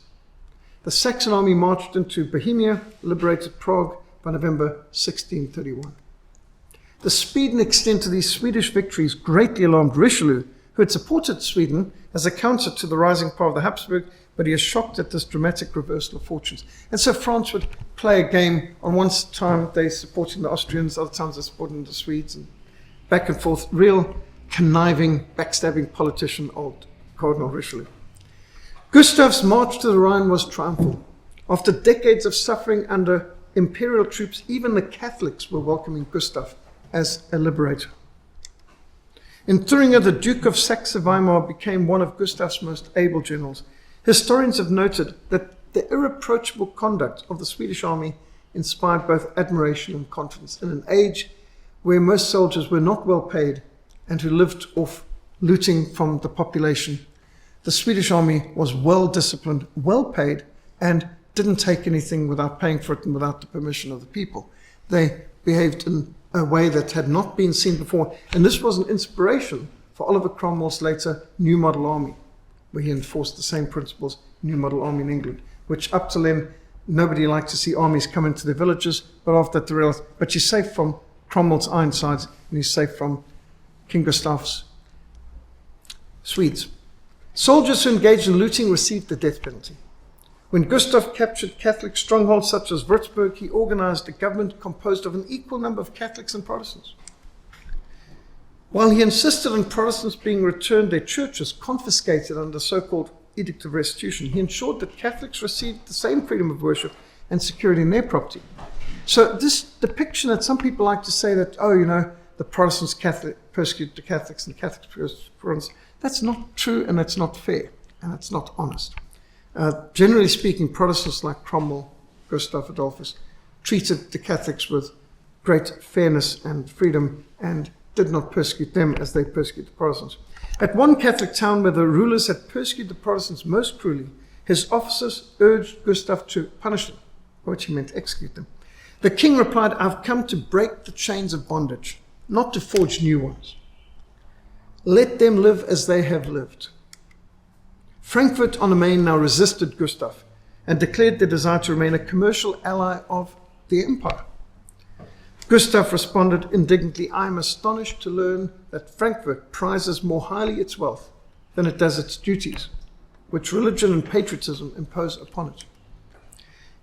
The Saxon army marched into Bohemia, liberated Prague by November 1631. The speed and extent of these Swedish victories greatly alarmed Richelieu, who had supported Sweden as a counter to the rising power of the Habsburg, but he is shocked at this dramatic reversal of fortunes. And so France would play a game. On one time they supporting the Austrians, other times they supporting the Swedes, and back and forth. Real conniving, backstabbing politician, old Cardinal Richelieu. Gustav's march to the Rhine was triumphal. After decades of suffering under imperial troops, even the Catholics were welcoming Gustav as a liberator. In Thuringia, the Duke of Saxe-Weimar became one of Gustav's most able generals. Historians have noted that the irreproachable conduct of the Swedish army inspired both admiration and confidence in an age where most soldiers were not well paid and who lived off looting from the population. The Swedish army was well disciplined, well paid, and didn't take anything without paying for it and without the permission of the people. They behaved in a way that had not been seen before. And this was an inspiration for Oliver Cromwell's later New Model Army, where he enforced the same principles, New Model Army in England, which up till then, nobody liked to see armies come into their villages, but after that they realized, but you're safe from Cromwell's Ironsides, and you're safe from King Gustav's Swedes. Soldiers who engaged in looting received the death penalty. When Gustav captured Catholic strongholds such as Würzburg, he organized a government composed of an equal number of Catholics and Protestants. While he insisted on Protestants being returned their churches confiscated under the so-called Edict of Restitution, he ensured that Catholics received the same freedom of worship and security in their property. So this depiction that some people like to say that, the Protestants persecute the Catholics and the Catholics persecute the Protestants, that's not true and that's not fair and that's not honest. Generally speaking, Protestants like Cromwell, Gustav, Adolphus, treated the Catholics with great fairness and freedom and did not persecute them as they persecuted the Protestants. At one Catholic town where the rulers had persecuted the Protestants most cruelly, his officers urged Gustav to punish them, by which he meant execute them. The king replied, "I've come to break the chains of bondage, not to forge new ones. Let them live as they have lived." Frankfurt on the Main now resisted Gustav and declared their desire to remain a commercial ally of the empire. Gustav responded indignantly, "I am astonished to learn that Frankfurt prizes more highly its wealth than it does its duties, which religion and patriotism impose upon it.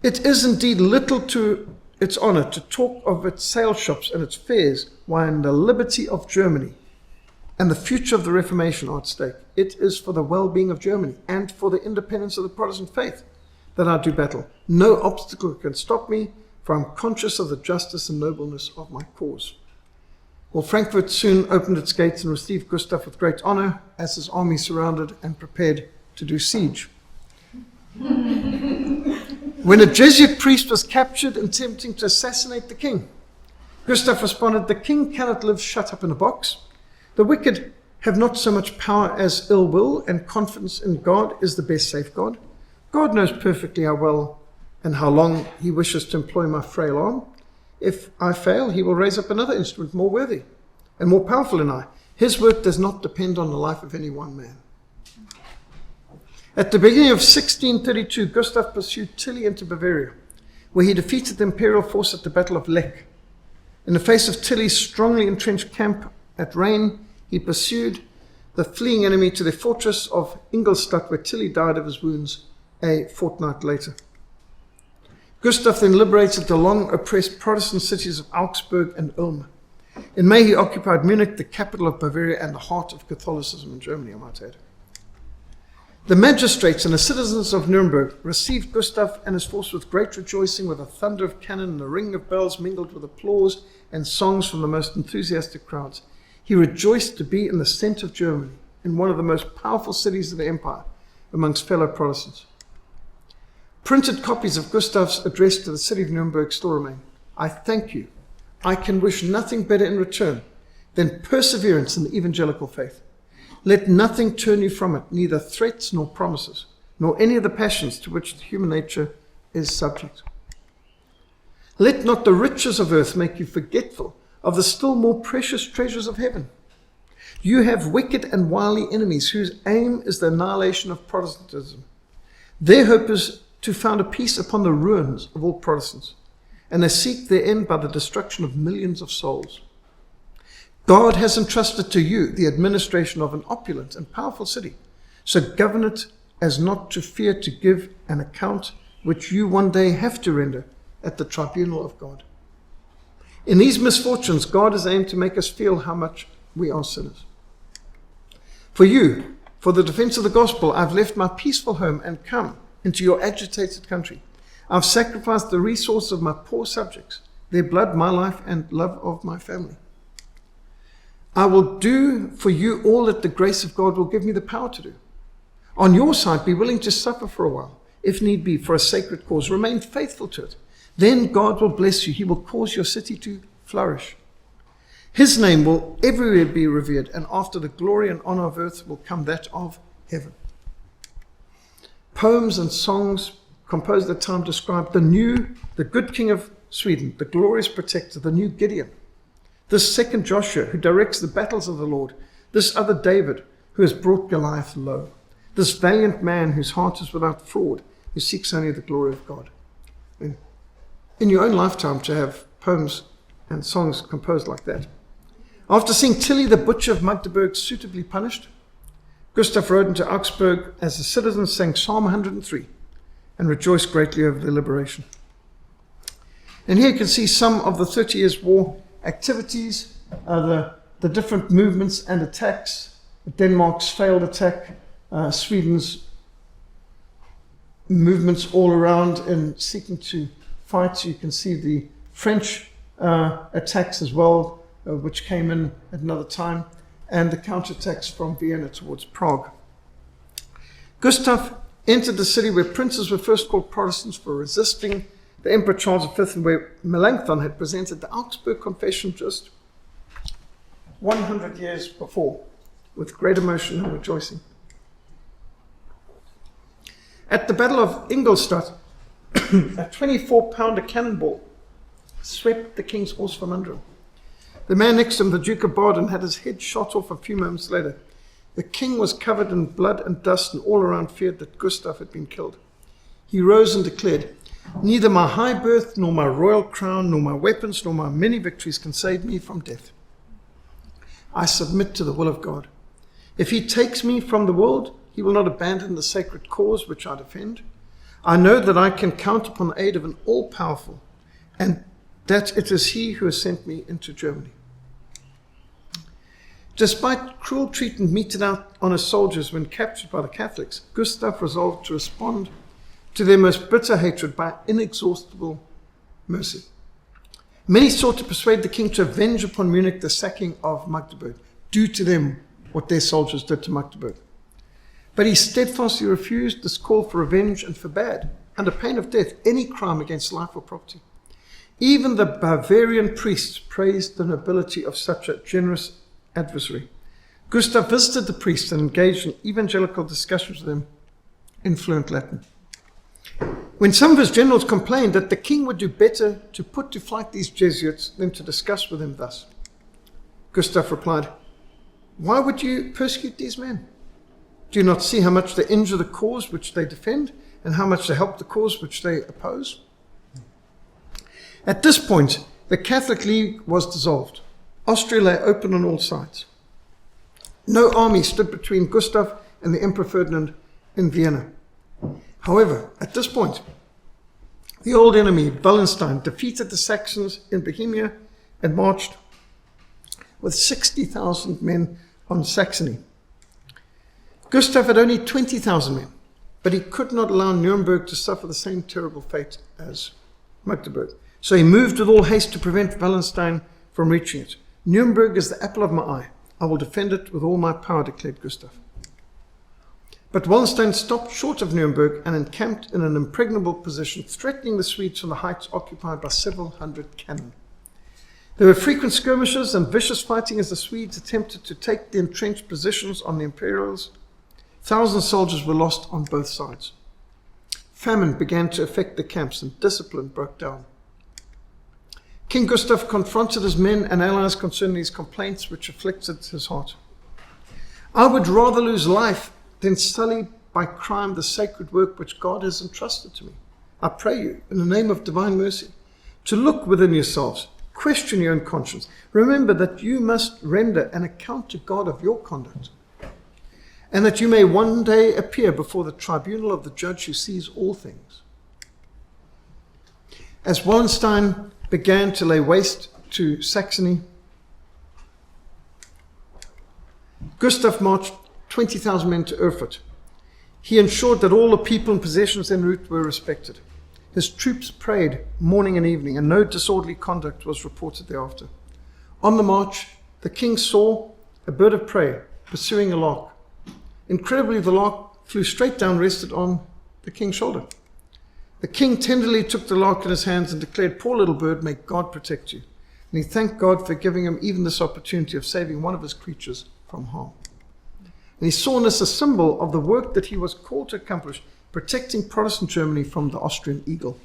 It is indeed little to its honor to talk of its sale shops and its fairs, while the liberty of Germany and the future of the Reformation are at stake. It is for the well-being of Germany and for the independence of the Protestant faith that I do battle. No obstacle can stop me, for I am conscious of the justice and nobleness of my cause." Well, Frankfurt soon opened its gates and received Gustav with great honor as his army surrounded and prepared to do siege. When a Jesuit priest was captured attempting to assassinate the king, Gustav responded, "The king cannot live shut up in a box. The wicked have not so much power as ill will, and confidence in God is the best safeguard. God knows perfectly how well and how long he wishes to employ my frail arm. If I fail, he will raise up another instrument more worthy and more powerful than I. His work does not depend on the life of any one man." At the beginning of 1632, Gustav pursued Tilly into Bavaria, where he defeated the imperial force at the Battle of Lech. In the face of Tilly's strongly entrenched camp at Rhein, he pursued the fleeing enemy to the fortress of Ingolstadt, where Tilly died of his wounds a fortnight later. Gustav then liberated the long-oppressed Protestant cities of Augsburg and Ulm. In May, he occupied Munich, the capital of Bavaria and the heart of Catholicism in Germany, I might add. The magistrates and the citizens of Nuremberg received Gustav and his force with great rejoicing, with a thunder of cannon and a ring of bells mingled with applause and songs from the most enthusiastic crowds. He rejoiced to be in the centre of Germany, in one of the most powerful cities of the empire, amongst fellow Protestants. Printed copies of Gustav's address to the city of Nuremberg still remain. I thank you. I can wish nothing better in return than perseverance in the evangelical faith. Let nothing turn you from it, neither threats nor promises, nor any of the passions to which the human nature is subject. Let not the riches of earth make you forgetful of the still more precious treasures of heaven. You have wicked and wily enemies whose aim is the annihilation of Protestantism. Their hope is to found a peace upon the ruins of all Protestants, and they seek their end by the destruction of millions of souls. God has entrusted to you the administration of an opulent and powerful city, so govern it as not to fear to give an account which you one day have to render at the tribunal of God. In these misfortunes, God has aimed to make us feel how much we are sinners. For you, for the defense of the gospel, I've left my peaceful home and come into your agitated country. I've sacrificed the resources of my poor subjects, their blood, my life, and love of my family. I will do for you all that the grace of God will give me the power to do. On your side, be willing to suffer for a while, if need be, for a sacred cause. Remain faithful to it. Then God will bless you. He will cause your city to flourish. His name will everywhere be revered, and after the glory and honor of earth will come that of heaven. Poems and songs composed at the time describe the good king of Sweden, the glorious protector, the new Gideon, this second Joshua who directs the battles of the Lord, this other David who has brought Goliath low, this valiant man whose heart is without fraud, who seeks only the glory of God. In your own lifetime to have poems and songs composed like that. After seeing Tilly the butcher of Magdeburg suitably punished, Gustav rode into Augsburg as the citizens sang Psalm 103 and rejoiced greatly over their liberation. And here you can see some of the 30 Years' War activities, the different movements and attacks, Denmark's failed attack, Sweden's movements all around in seeking to fight. So you can see the French attacks as well, which came in at another time, and the counterattacks from Vienna towards Prague. Gustav entered the city where princes were first called Protestants for resisting the Emperor Charles V, and where Melanchthon had presented the Augsburg Confession just 100 years before, with great emotion and rejoicing. At the Battle of Ingolstadt, a 24-pounder cannonball swept the king's horse from under him. The man next to him, the Duke of Baden, had his head shot off a few moments later. The king was covered in blood and dust, and all around feared that Gustav had been killed. He rose and declared, "Neither my high birth, nor my royal crown, nor my weapons, nor my many victories can save me from death. I submit to the will of God. If he takes me from the world, he will not abandon the sacred cause which I defend. I know that I can count upon the aid of an all-powerful, and that it is he who has sent me into Germany." Despite cruel treatment meted out on his soldiers when captured by the Catholics, Gustav resolved to respond to their most bitter hatred by inexhaustible mercy. Many sought to persuade the king to avenge upon Munich the sacking of Magdeburg, do to them what their soldiers did to Magdeburg. But he steadfastly refused this call for revenge and forbade, under pain of death, any crime against life or property. Even the Bavarian priests praised the nobility of such a generous adversary. Gustav visited the priests and engaged in evangelical discussions with them in fluent Latin. When some of his generals complained that the king would do better to put to flight these Jesuits than to discuss with him thus, Gustav replied, "Why would you persecute these men? Do you not see how much they injure the cause which they defend, and how much they help the cause which they oppose?" At this point, the Catholic League was dissolved. Austria lay open on all sides. No army stood between Gustav and the Emperor Ferdinand in Vienna. However, at this point, the old enemy, Wallenstein, defeated the Saxons in Bohemia and marched with 60,000 men on Saxony. Gustav had only 20,000 men, but he could not allow Nuremberg to suffer the same terrible fate as Magdeburg. So he moved with all haste to prevent Wallenstein from reaching it. Nuremberg is the apple of my eye. I will defend it with all my power, declared Gustav. But Wallenstein stopped short of Nuremberg and encamped in an impregnable position, threatening the Swedes from the heights occupied by several hundred cannon. There were frequent skirmishes and vicious fighting as the Swedes attempted to take the entrenched positions on the Imperials. Thousands of soldiers were lost on both sides. Famine began to affect the camps and discipline broke down. King Gustav confronted his men and allies concerning these complaints which afflicted his heart. I would rather lose life than sully by crime the sacred work which God has entrusted to me. I pray you, in the name of divine mercy, to look within yourselves, question your own conscience. Remember that you must render an account to God of your conduct, and that you may one day appear before the tribunal of the judge who sees all things. As Wallenstein began to lay waste to Saxony, Gustav marched 20,000 men to Erfurt. He ensured that all the people and possessions en route were respected. His troops prayed morning and evening, and no disorderly conduct was reported thereafter. On the march, the king saw a bird of prey pursuing a lark. Incredibly, the lark flew straight down, rested on the king's shoulder. The king tenderly took the lark in his hands and declared, "Poor little bird, may God protect you." And he thanked God for giving him even this opportunity of saving one of his creatures from harm. And he saw in this a symbol of the work that he was called to accomplish, protecting Protestant Germany from the Austrian eagle.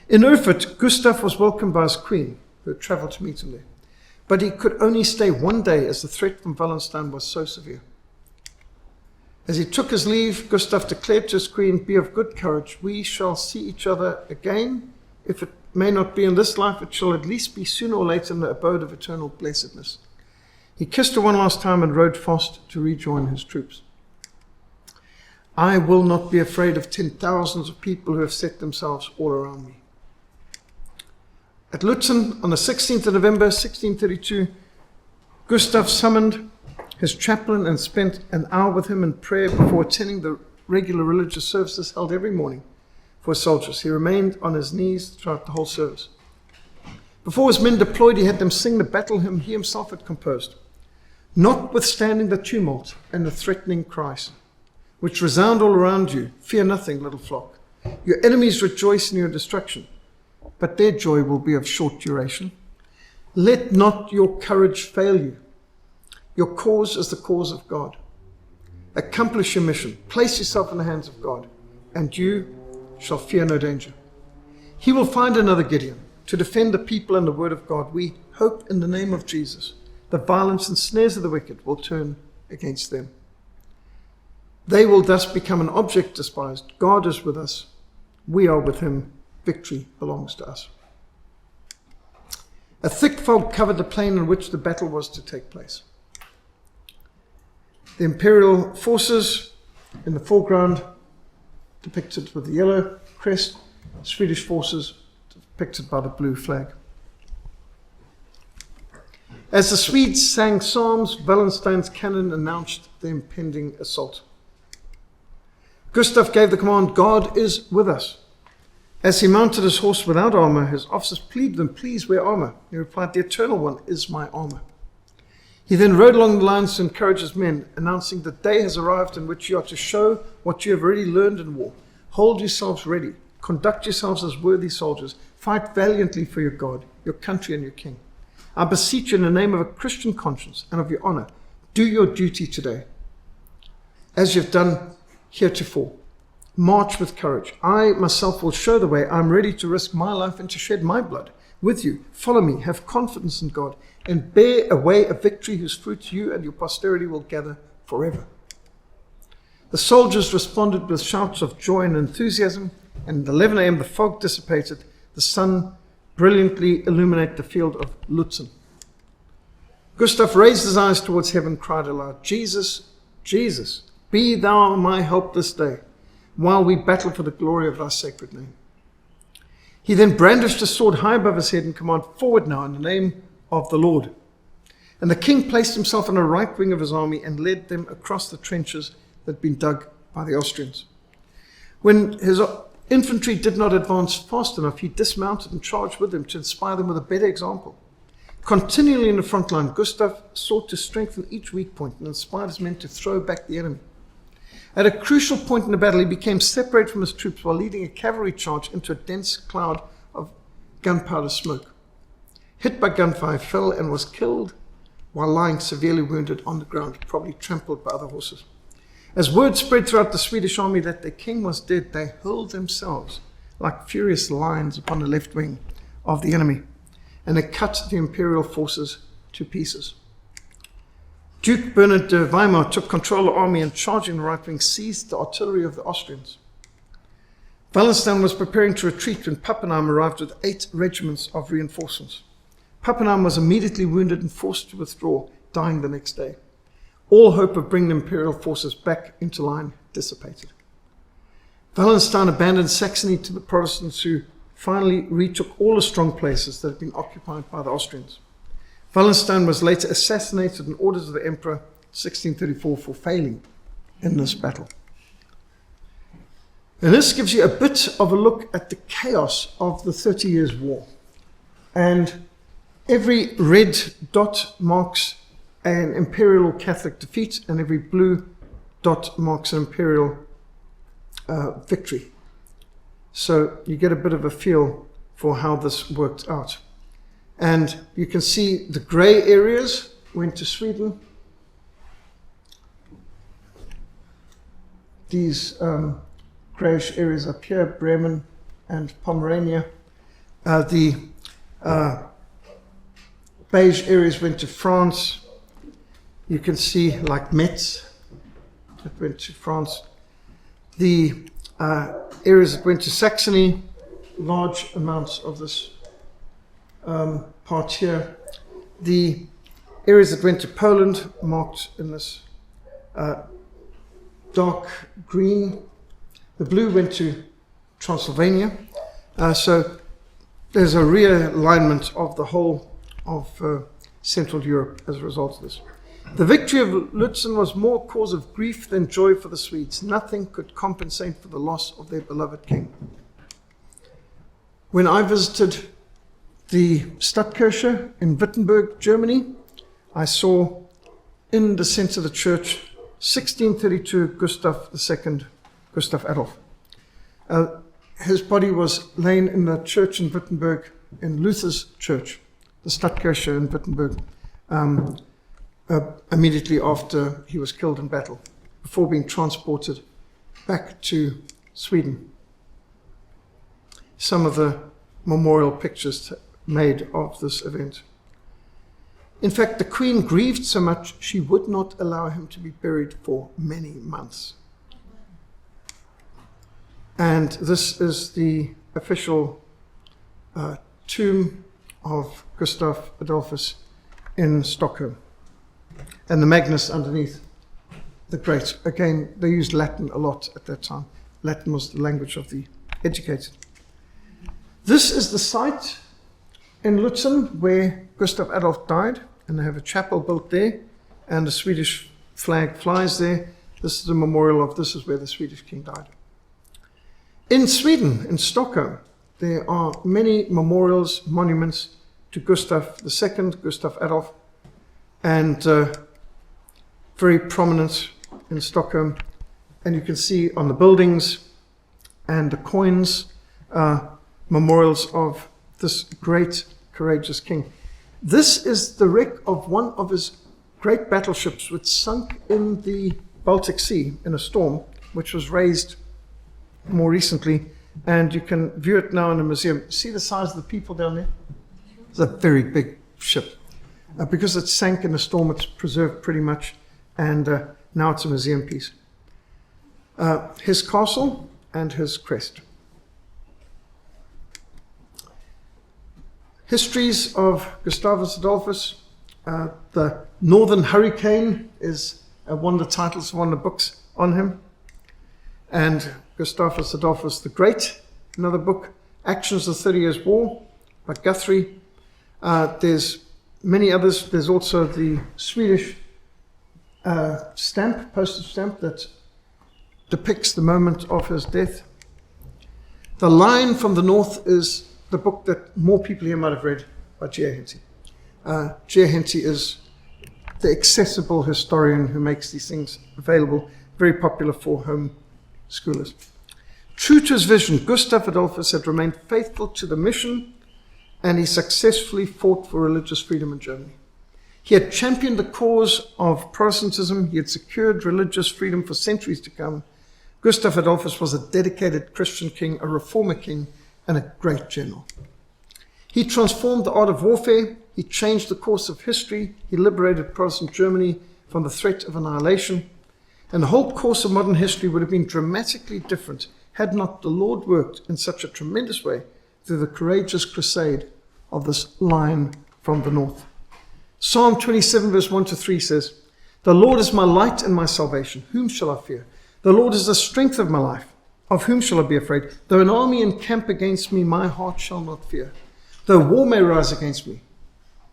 In Erfurt, Gustav was welcomed by his queen, who had traveled to meet him there. But he could only stay one day as the threat from Wallenstein was so severe. As he took his leave, Gustav declared to his queen, "Be of good courage. We shall see each other again. If it may not be in this life, it shall at least be sooner or later in the abode of eternal blessedness." He kissed her one last time and rode fast to rejoin his troops. I will not be afraid of 10,000s of people who have set themselves all around me. At Lutzen, on the 16th of November, 1632, Gustav summoned his chaplain and spent an hour with him in prayer before attending the regular religious services held every morning for his soldiers. He remained on his knees throughout the whole service. Before his men deployed, he had them sing the battle hymn he himself had composed. Notwithstanding the tumult and the threatening cries, which resound all around you, fear nothing, little flock. Your enemies rejoice in your destruction, but their joy will be of short duration. Let not your courage fail you. Your cause is the cause of God. Accomplish your mission. Place yourself in the hands of God, and you shall fear no danger. He will find another Gideon to defend the people and the word of God. We hope in the name of Jesus. The violence and snares of the wicked will turn against them. They will thus become an object despised. God is with us. We are with him. Victory belongs to us. A thick fog covered the plain on which the battle was to take place. The imperial forces in the foreground, depicted with the yellow crest, Swedish forces depicted by the blue flag. As the Swedes sang psalms, Wallenstein's cannon announced the impending assault. Gustav gave the command, "God is with us." As he mounted his horse without armor, his officers pleaded with him, "Please wear armor." He replied, "The Eternal One is my armor." He then rode along the lines to encourage his men, announcing, "The day has arrived in which you are to show what you have already learned in war. Hold yourselves ready. Conduct yourselves as worthy soldiers. Fight valiantly for your God, your country, and your king. I beseech you in the name of a Christian conscience and of your honor, do your duty today, as you've done heretofore. March with courage. I myself will show the way. I am ready to risk my life and to shed my blood with you. Follow me. Have confidence in God, and bear away a victory whose fruit you and your posterity will gather forever." The soldiers responded with shouts of joy and enthusiasm, and at 11 a.m. the fog dissipated. The sun brilliantly illuminated the field of Lutzen. Gustav raised his eyes towards heaven and cried aloud, "Jesus, Jesus, be thou my help this day, while we battle for the glory of thy sacred name." He then brandished his sword high above his head and commanded, "Forward now in the name of the Lord." And the king placed himself on the right wing of his army and led them across the trenches that had been dug by the Austrians. When his infantry did not advance fast enough, he dismounted and charged with them to inspire them with a better example. Continually in the front line, Gustav sought to strengthen each weak point and inspired his men to throw back the enemy. At a crucial point in the battle, he became separated from his troops while leading a cavalry charge into a dense cloud of gunpowder smoke. Hit by gunfire, fell and was killed while lying severely wounded on the ground, probably trampled by other horses. As word spread throughout the Swedish army that their king was dead, they hurled themselves like furious lions upon the left wing of the enemy, and they cut the imperial forces to pieces. Duke Bernard de Weimar took control of the army and, charging the right wing, seized the artillery of the Austrians. Wallenstein was preparing to retreat when Pappenheim arrived with 8 regiments of reinforcements. Pappenheim was immediately wounded and forced to withdraw, dying the next day. All hope of bringing the imperial forces back into line dissipated. Wallenstein abandoned Saxony to the Protestants, who finally retook all the strong places that had been occupied by the Austrians. Wallenstein was later assassinated in orders of the emperor in 1634 for failing in this battle. And this gives you a bit of a look at the chaos of the 30 Years' War. And every red dot marks an imperial Catholic defeat, and every blue dot marks an imperial victory. So you get a bit of a feel for how this worked out. And you can see the grey areas went to Sweden. These greyish areas up here, Bremen and Pomerania. The beige areas went to France. You can see like Metz, that went to France. The areas that went to Saxony, large amounts of this part here. The areas that went to Poland, marked in this dark green. The blue went to Transylvania. So there's a realignment of the whole of Central Europe as a result of this. The victory of Lutzen was more cause of grief than joy for the Swedes. Nothing could compensate for the loss of their beloved king. When I visited the Stadtkirche in Wittenberg, Germany, I saw in the center of the church 1632 Gustav II, Gustav Adolf. His body was laid in the church in Wittenberg, in Luther's church, the Stadtkirche in Wittenberg, immediately after he was killed in battle, before being transported back to Sweden. Some of the memorial pictures made of this event. In fact, the Queen grieved so much she would not allow him to be buried for many months. And this is the official tomb of Gustav Adolphus in Stockholm. And the Magnus underneath, the Great. Again, they used Latin a lot at that time. Latin was the language of the educated. This is the site in Lutzen where Gustav Adolf died, and they have a chapel built there, and the Swedish flag flies there. This is the memorial of this is where the Swedish king died. In Sweden, in Stockholm, there are many memorials, monuments to Gustav II, Gustav Adolf, and very prominent in Stockholm. And you can see on the buildings and the coins memorials of this great, courageous king. This is the wreck of one of his great battleships, which sunk in the Baltic Sea in a storm, which was raised more recently, and you can view it now in a museum. See the size of the people down there? It's a very big ship. Because it sank in a storm, it's preserved pretty much, and now it's a museum piece. His castle and his crest. Histories of Gustavus Adolphus. The Northern Hurricane is one of the titles of one of the books on him. And Gustavus Adolphus the Great, another book. Actions of the 30 Years' War by Guthrie. There's many others. There's also the Swedish postage stamp that depicts the moment of his death. The Lion from the North is the book that more people here might have read by G.A. Henty. G.A. Henty is the accessible historian who makes these things available, very popular for home schoolers. True to his vision, Gustav Adolphus had remained faithful to the mission, and he successfully fought for religious freedom in Germany. He had championed the cause of Protestantism. He had secured religious freedom for centuries to come. Gustav Adolphus was a dedicated Christian king, a reformer king, and a great general. He transformed the art of warfare. He changed the course of history. He liberated Protestant Germany from the threat of annihilation. And the whole course of modern history would have been dramatically different had not the Lord worked in such a tremendous way through the courageous crusade of this Lion from the North. Psalm 27 verse 1-3 says, "The Lord is my light and my salvation. Whom shall I fear? The Lord is the strength of my life. Of whom shall I be afraid? Though an army encamp against me, my heart shall not fear. Though war may rise against me,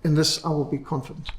in this I will be confident."